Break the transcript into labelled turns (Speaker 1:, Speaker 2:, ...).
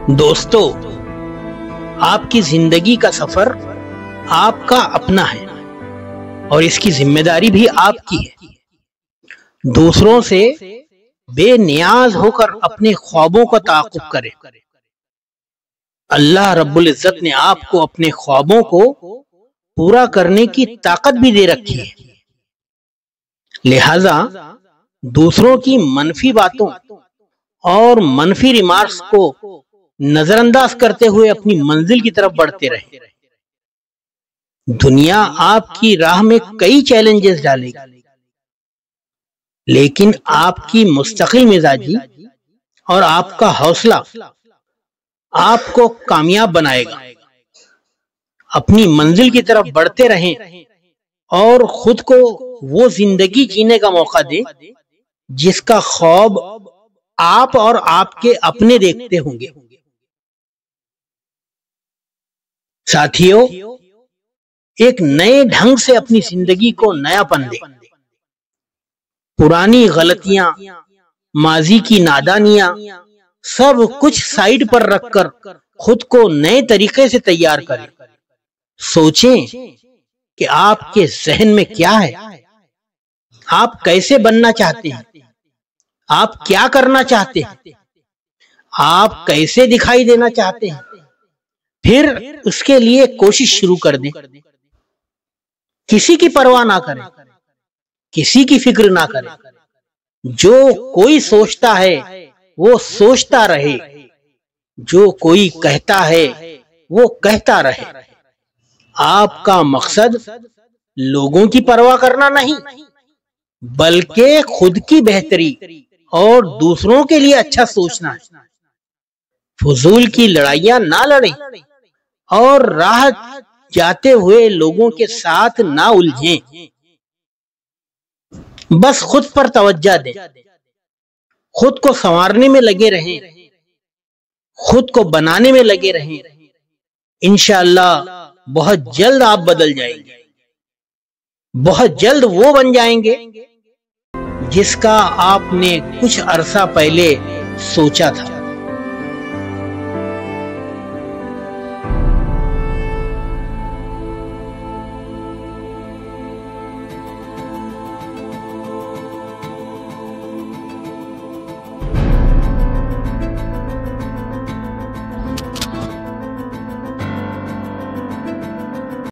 Speaker 1: دوستو، آپ کی زندگی کا سفر آپ کا اپنا ہے اور اس کی ذمہ داری بھی آپ کی ہے۔ دوسروں سے بے نیاز ہو کر اپنے خوابوں کا تعاقب کریں۔ اللہ رب العزت نے آپ کو اپنے خوابوں کو پورا کرنے کی طاقت بھی دے رکھی ہے، لہذا دوسروں کی منفی باتوں اور منفی ریمارکس کو نظر انداز کرتے ہوئے اپنی منزل کی طرف بڑھتے رہے۔ دنیا آپ کی راہ میں کئی چیلنجز ڈالے گی، لیکن آپ کی مستقل مزاجی اور آپ کا حوصلہ آپ کو کامیاب بنائے گا۔ اپنی منزل کی طرف بڑھتے رہیں اور خود کو وہ زندگی جینے کا موقع دیں جس کا خواب آپ اور آپ کے اپنے دیکھتے ہوں گے۔ ساتھیو، ایک نئے ڈھنگ سے اپنی زندگی کو نیا پن دیں۔ پرانی غلطیاں، ماضی کی نادانیاں سب کچھ سائیڈ پر رکھ کر خود کو نئے طریقے سے تیار کریں۔ سوچیں کہ آپ کے ذہن میں کیا ہے، آپ کیسے بننا چاہتے ہیں، آپ کیا کرنا چاہتے ہیں، آپ کیسے دکھائی دینا چاہتے ہیں، پھر اس کے لیے کوشش شروع کر دیں۔ کسی کی پرواہ نہ کریں، کسی کی فکر نہ کریں۔ جو کوئی سوچتا ہے وہ سوچتا رہے، جو کوئی کہتا ہے وہ کہتا رہے۔ آپ کا مقصد لوگوں کی پرواہ کرنا نہیں، بلکہ خود کی بہتری اور دوسروں کے لیے اچھا سوچنا ہے۔ فضول کی لڑائیاں نہ لڑیں اور راہ جاتے ہوئے لوگوں کے ساتھ نہ الجھیں۔ بس خود پر توجہ دیں، خود کو سنوارنے میں لگے رہیں، خود کو بنانے میں لگے رہیں۔ انشاءاللہ بہت جلد آپ بدل جائیں گے، بہت جلد وہ بن جائیں گے جس کا آپ نے کچھ عرصہ پہلے سوچا تھا۔